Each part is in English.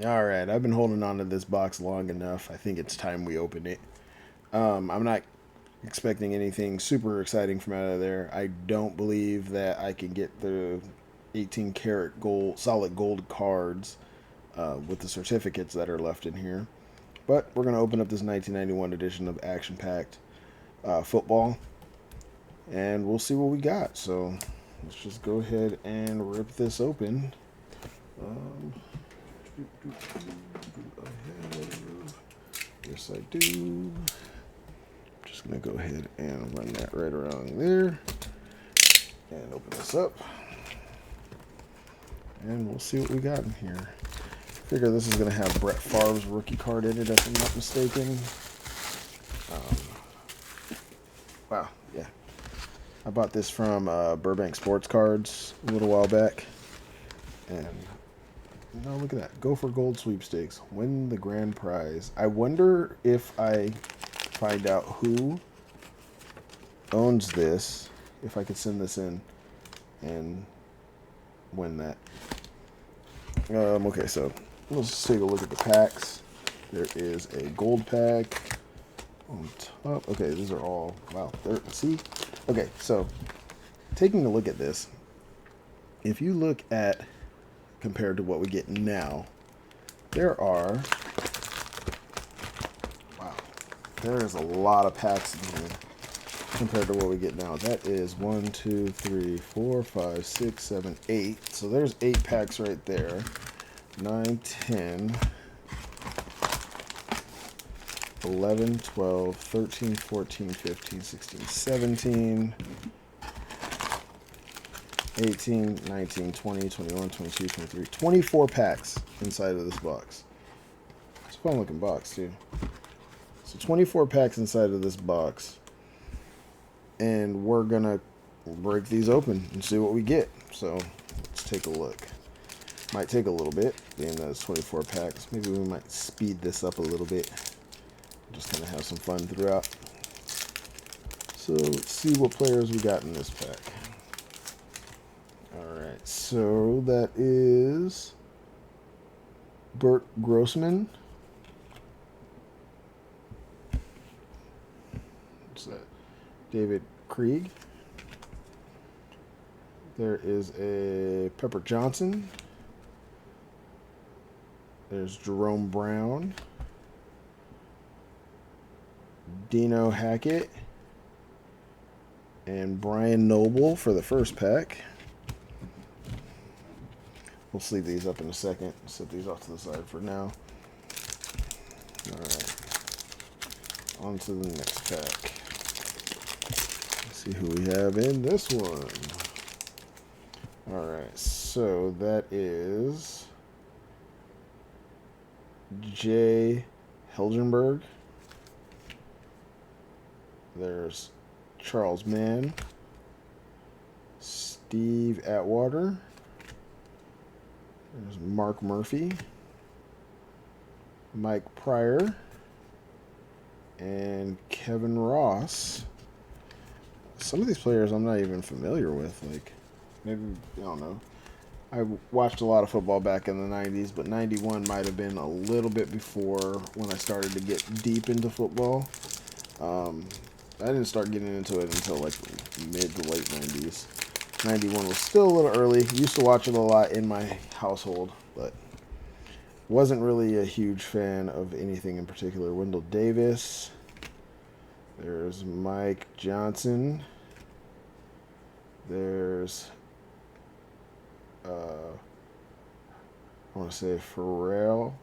Alright, I've been holding on to this box long enough. I think it's time we open it. I'm not expecting anything super exciting from out of there. I don't believe that I can get the 18 karat gold, solid gold cards with the certificates that are left in here. But we're going to open up this 1991 edition of Action Packed Football and we'll see what we got. So let's just go ahead and rip this open. Um, Yes, I do. Just gonna go ahead and run that right around there and open this up. And we'll see what we got in here. Figure this is gonna have Brett Favre's rookie card in it, if I'm not mistaken. Um, wow, yeah. I bought this from Burbank Sports Cards a little while back. And no, look at that. Go for gold sweepstakes. Win the grand prize. I wonder if I find out who owns this, if I could send this in and win that. Okay, so let's take a look at the packs. There is a gold pack on top. Okay, these are all, wow, there, see? Okay, so taking a look at this, if you look at compared to what we get now, there are, wow, there is a lot of packs in here compared to what we get now. That is 1, 2, 3, 4, 5, 6, 7, 8. So there's 8 packs right there. 9, 10, 11, 12, 13, 14, 15, 16, 17, 18, 19, 20, 21, 22, 23, 24 packs inside of this box. It's a fun looking box too. So 24 packs inside of this box. And we're gonna break these open and see what we get. So let's take a look. Might take a little bit, being that it's 24 packs. Maybe we might speed this up a little bit. Just kind of have some fun throughout. So let's see what players we got in this pack. Alright, so that is Bert Grossman. What's that? David Krieg. There is a Pepper Johnson. There's Jerome Brown. Dino Hackett. And Brian Noble for the first pack. We'll sleeve these up in a second. Set these off to the side for now. Alright. On to the next pack. Let's see who we have in this one. Alright, so that is Jay Helgenberg. There's Charles Mann. Steve Atwater. There's Mark Murphy. Mike Pryor. And Kevin Ross. Some of these players I'm not even familiar with. Like, maybe, I don't know. I watched a lot of football back in the 90s, but 91 might have been a little bit before when I started to get deep into football. I didn't start getting into it until like mid to late 90s. 91 was still a little early. Used to watch it a lot in my household, but wasn't really a huge fan of anything in particular. Wendell Davis. There's Mike Johnson. There's, I want to say Pharrell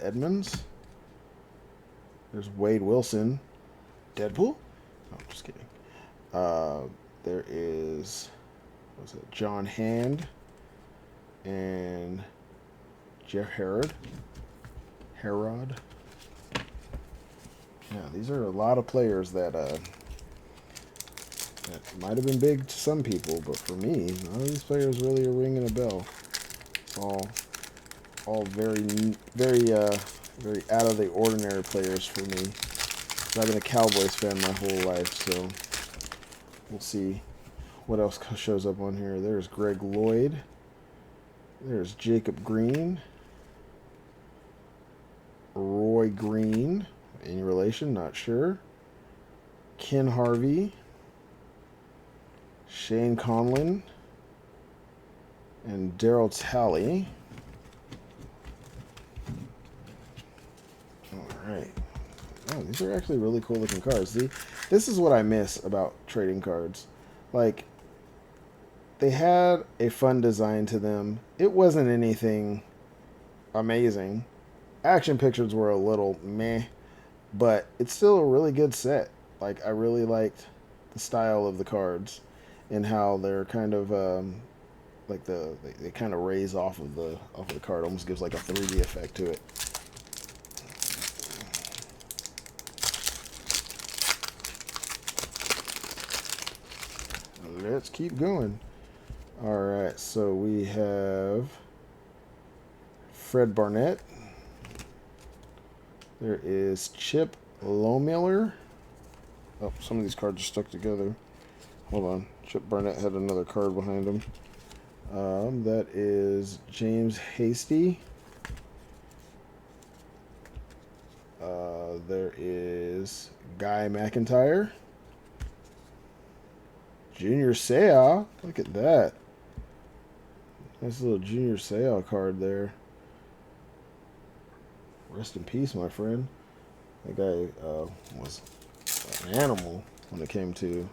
Edmonds. There's Wade Wilson. Deadpool? No, just kidding. There is, what's it? John Hand and Jeff Herod. Yeah, these are a lot of players that that might have been big to some people, but for me, none of these players really are ringing a bell. It's all very very out of the ordinary players for me. I've been a Cowboys fan my whole life, so we'll see what else shows up on here. There's Greg Lloyd. There's Jacob Green. Green. Any relation? Not sure. Ken Harvey. Shane Conlon. And Daryl Talley. All right. Oh, these are actually really cool looking cards. See, this is what I miss about trading cards. Like, they had a fun design to them. It wasn't anything amazing. Action pictures were a little meh, but it's still a really good set. Like, I really liked the style of the cards and how they're kind of like they kind of raise off of the card. Almost gives like a 3D effect to it. Let's keep going. All right, so we have Fred Barnett. There is Chip Lohmiller. Oh, some of these cards are stuck together. Hold on. Chip Barnett had another card behind him. That is James Hasty. There is Guy McIntyre. Junior Seau. Look at that. Nice little Junior Seau card there. Rest in peace, my friend. That guy was an animal when it came to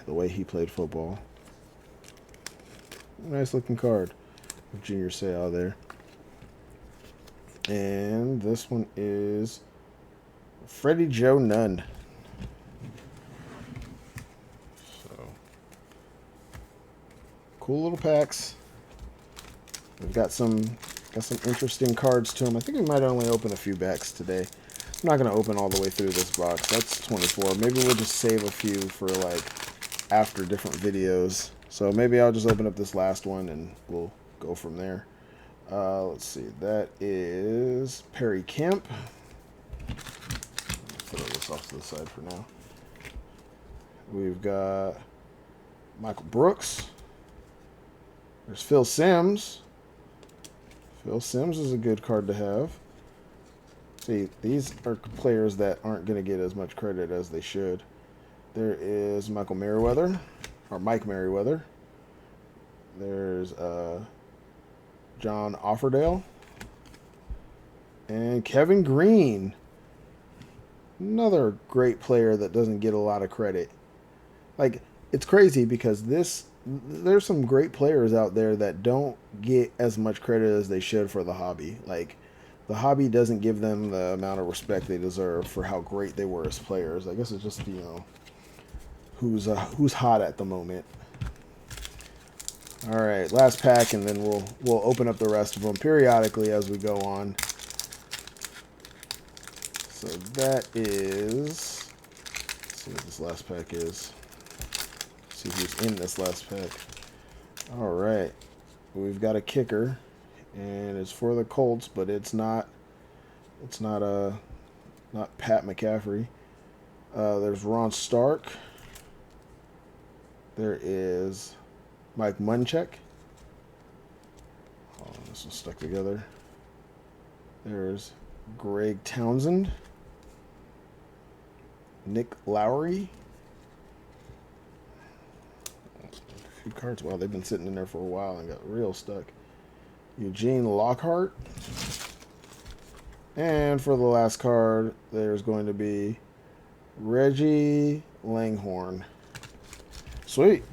the way he played football. Nice looking card with Junior Seau there. And this one is Freddie Joe Nunn. Cool little packs. We've got some interesting cards to them. I think we might only open a few packs today. I'm not going to open all the way through this box. That's 24. Maybe we'll just save a few for like after different videos. So maybe I'll just open up this last one and we'll go from there. Let's see. That is Perry Kemp. Throw this off to the side for now. We've got Michael Brooks. There's Phil Simms. Phil Simms is a good card to have. See, these are players that aren't going to get as much credit as they should. There is Michael Merriweather, or Mike Merriweather. There's John Offerdale. And Kevin Green. Another great player that doesn't get a lot of credit. Like, it's crazy because there's some great players out there that don't get as much credit as they should for the hobby. Like, the hobby doesn't give them the amount of respect they deserve for how great they were as players. I guess it's just, who's hot at the moment. All right, last pack, and then we'll open up the rest of them periodically as we go on. So that is, let's see what this last pack is. See who's in this last pack. All right, we've got a kicker, and it's for the Colts, but it's not Pat McCaffrey. There's Ron Stark. There is Mike Munchak. Oh, this is stuck together. There's Greg Townsend. Nick Lowry. A few cards. Wow, they've been sitting in there for a while and got real stuck. Eugene Lockhart. And for the last card, there's going to be Reggie Langhorne. Sweet.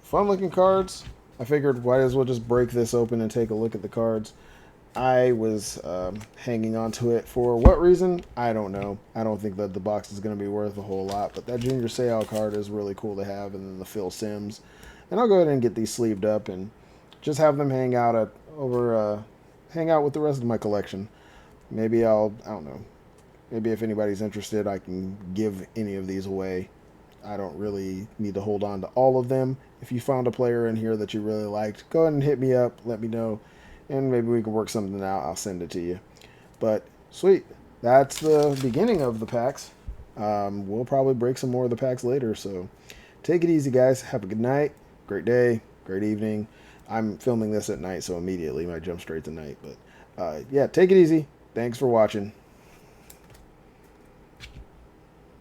Fun looking cards. I figured might as well just break this open and take a look at the cards. I was hanging on to it for what reason? I don't know. I don't think that the box is going to be worth a whole lot, but that Junior Seau card is really cool to have, and then the Phil Simms. And I'll go ahead and get these sleeved up and just have them hang out with the rest of my collection. Maybe I don't know. Maybe if anybody's interested, I can give any of these away. I don't really need to hold on to all of them. If you found a player in here that you really liked, go ahead and hit me up. Let me know. And maybe we can work something out. I'll send it to you. But sweet. That's the beginning of the packs. We'll probably break some more of the packs later. So take it easy, guys. Have a good night. Great day. Great evening. I'm filming this at night, so immediately might jump straight to night. But yeah, take it easy. Thanks for watching.